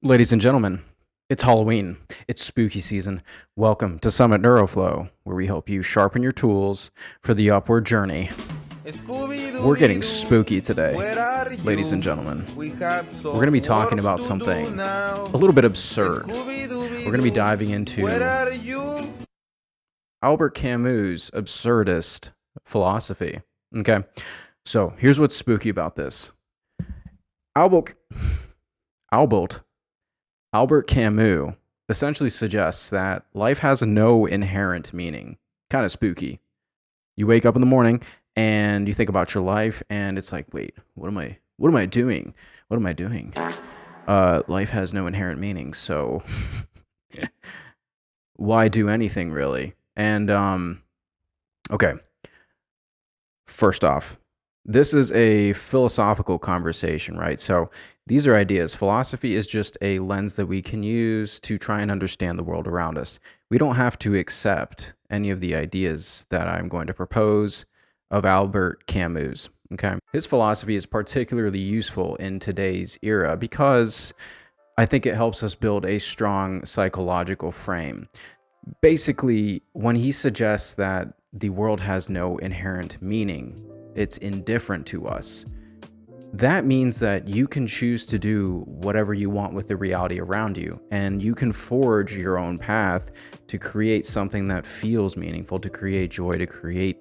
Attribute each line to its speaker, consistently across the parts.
Speaker 1: Ladies and gentlemen, it's Halloween. It's spooky season. Welcome to Summit Neuroflow, where we help you sharpen your tools for the upward journey. We're getting spooky today, ladies and gentlemen. We're going to be talking about something a little bit absurd. We're going to be diving into Albert Camus' absurdist philosophy. Okay, so here's what's spooky about this. Albert Camus essentially suggests that life has no inherent meaning. Kind of spooky. You wake up in the morning and you think about your life, and it's like, wait, what am I doing? What am I doing? Life has no inherent meaning, so why do anything really? And okay. First off, this is a philosophical conversation, right? So these are ideas. Philosophy is just a lens that we can use to try and understand the world around us. We don't have to accept any of the ideas that I'm going to propose of Albert Camus, okay? His philosophy is particularly useful in today's era because I think it helps us build a strong psychological frame. Basically, when he suggests that the world has no inherent meaning, it's indifferent to us, that means that you can choose to do whatever you want with the reality around you, and you can forge your own path to create something that feels meaningful, to create joy, to create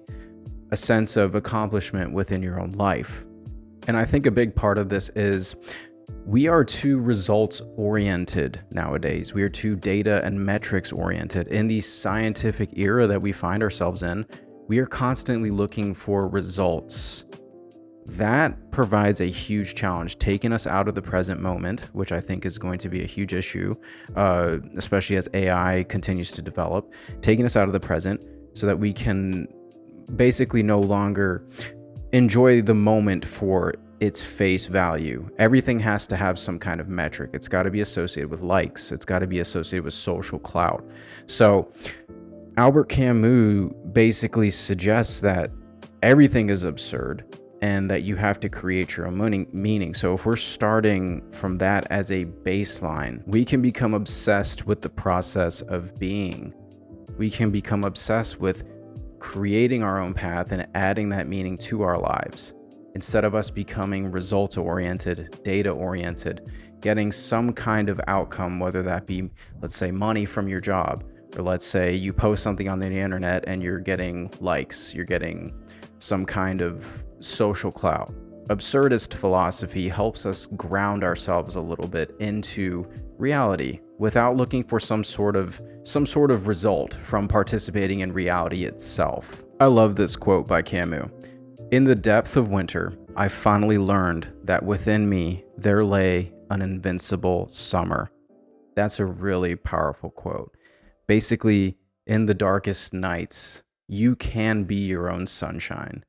Speaker 1: a sense of accomplishment within your own life. And I think a big part of this is we are too results oriented nowadays. We are too data and metrics oriented. In the scientific era that we find ourselves in, we are constantly looking for results. That provides a huge challenge, taking us out of the present moment, which I think is going to be a huge issue, especially as AI continues to develop, taking us out of the present so that we can basically no longer enjoy the moment for its face value. Everything has to have some kind of metric. It's got to be associated with likes. It's got to be associated with social clout. So Albert Camus basically suggests that everything is absurd and that you have to create your own meaning. So if we're starting from that as a baseline, we can become obsessed with the process of being. We can become obsessed with creating our own path and adding that meaning to our lives, instead of us becoming results-oriented, data-oriented, getting some kind of outcome, whether that be, let's say, money from your job, or let's say you post something on the internet and you're getting likes, you're getting some kind of social clout. Absurdist philosophy helps us ground ourselves a little bit into reality without looking for some sort of result from participating in reality itself. I love this quote by Camus. In the depth of winter, I finally learned that within me there lay an invincible summer. That's a really powerful quote. Basically, in the darkest nights, you can be your own sunshine.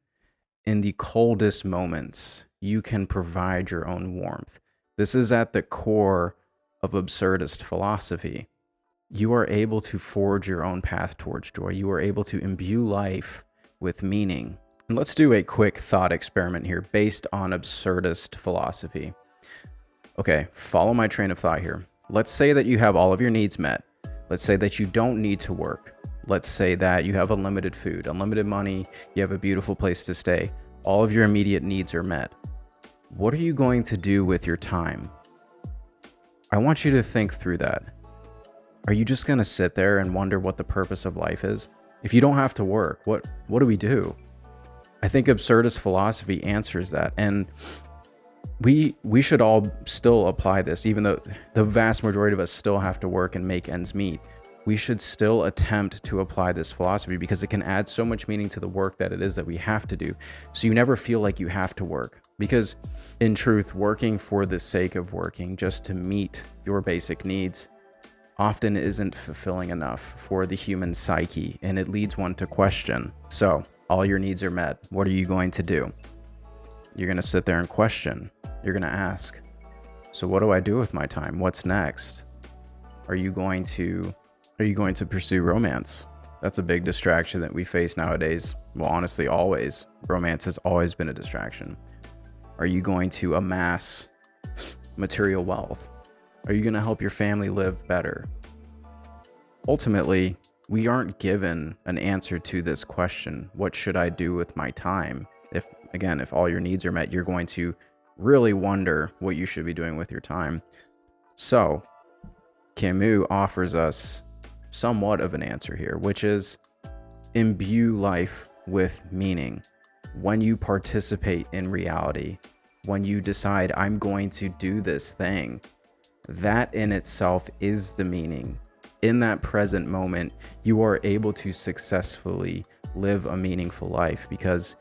Speaker 1: In the coldest moments, you can provide your own warmth. This is at the core of absurdist philosophy. You are able to forge your own path towards joy. You are able to imbue life with meaning. And let's do a quick thought experiment here based on absurdist philosophy. Okay, follow my train of thought here. Let's say that you have all of your needs met. Let's say that you don't need to work. Let's say that you have unlimited food, unlimited money, you have a beautiful place to stay. All of your immediate needs are met. What are you going to do with your time? I want you to think through that. Are you just going to sit there and wonder what the purpose of life is? If you don't have to work, what do we do? I think absurdist philosophy answers that, and we should all still apply this, even though the vast majority of us still have to work and make ends meet. We should still attempt to apply this philosophy because it can add so much meaning to the work that it is that we have to do. So you never feel like you have to work, because in truth, working for the sake of working just to meet your basic needs often isn't fulfilling enough for the human psyche, and it leads one to question. So all your needs are met. What are you going to do? You're going to sit there and question. You're going to ask, so what do I do with my time? What's next? Are you going to pursue romance? That's a big distraction that we face nowadays. Well, honestly, always. Romance has always been a distraction. Are you going to amass material wealth? Are you going to help your family live better? Ultimately, we aren't given an answer to this question. What should I do with my time? If all your needs are met, you're going to really wonder what you should be doing with your time. So, Camus offers us somewhat of an answer here, which is imbue life with meaning. When you participate in reality, when you decide, I'm going to do this thing, that in itself is the meaning. In that present moment, you are able to successfully live a meaningful life because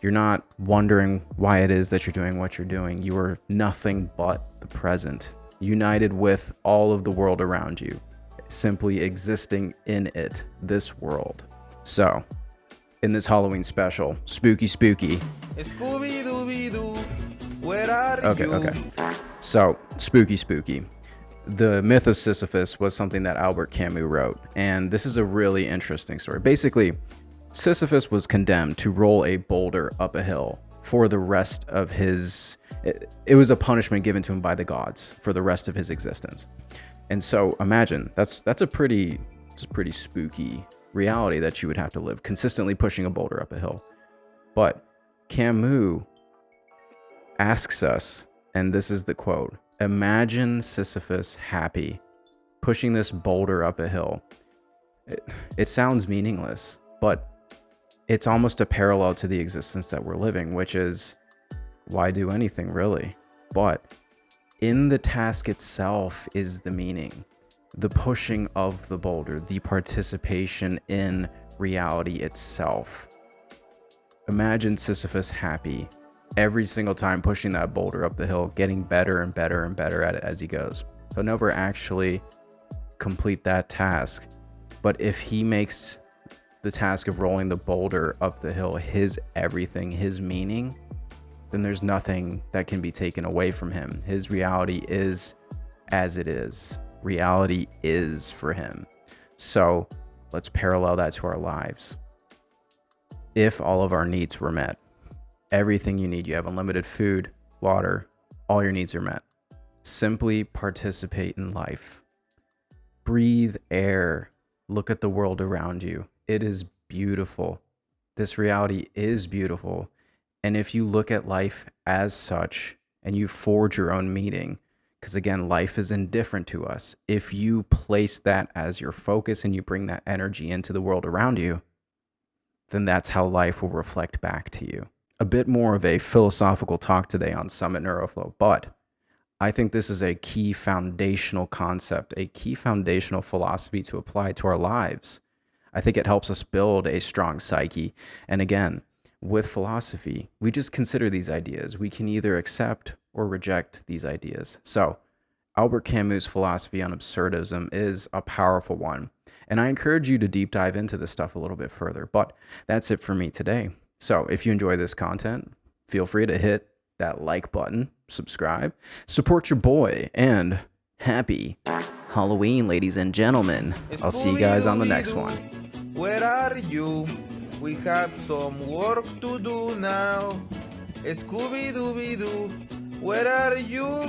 Speaker 1: you're not wondering why it is that you're doing what you're doing. You are nothing but the present, united with all of the world around you, simply existing in it, this world. So, in this Halloween special, spooky.
Speaker 2: Scooby-Dooby-Doo, where are you?
Speaker 1: Okay. So, spooky. The Myth of Sisyphus was something that Albert Camus wrote, and this is a really interesting story. Basically, Sisyphus was condemned to roll a boulder up a hill for the rest of his... It was a punishment given to him by the gods for the rest of his existence. And so, imagine, that's a pretty spooky reality that you would have to live, consistently pushing a boulder up a hill. But Camus asks us, and this is the quote, imagine Sisyphus happy, pushing this boulder up a hill. It sounds meaningless, but it's almost a parallel to the existence that we're living, which is, why do anything really? But in the task itself is the meaning. The pushing of the boulder, the participation in reality itself. Imagine Sisyphus happy every single time pushing that boulder up the hill, getting better and better at it as he goes. He'll never actually complete that task. But if he makes the task of rolling the boulder up the hill his everything, his meaning, then there's nothing that can be taken away from him. His reality is as it is. Reality is for him. So let's parallel that to our lives. If all of our needs were met, everything you need, you have unlimited food, water, all your needs are met. Simply participate in life. Breathe air. Look at the world around you. It is beautiful. This reality is beautiful. And if you look at life as such and you forge your own meaning, because again, life is indifferent to us. If you place that as your focus and you bring that energy into the world around you, then that's how life will reflect back to you. A bit more of a philosophical talk today on Summit Neuroflow, but I think this is a key foundational concept, a key foundational philosophy to apply to our lives. I think it helps us build a strong psyche. And again, with philosophy, we just consider these ideas. We can either accept or reject these ideas. So, Albert Camus' philosophy on absurdism is a powerful one. And I encourage you to deep dive into this stuff a little bit further. But that's it for me today. So, if you enjoy this content, feel free to hit that like button, subscribe, support your boy, and happy Halloween, ladies and gentlemen. I'll see you guys on the next one.
Speaker 2: Where are you? We have some work to do now. Scooby-Dooby-Doo, where are you?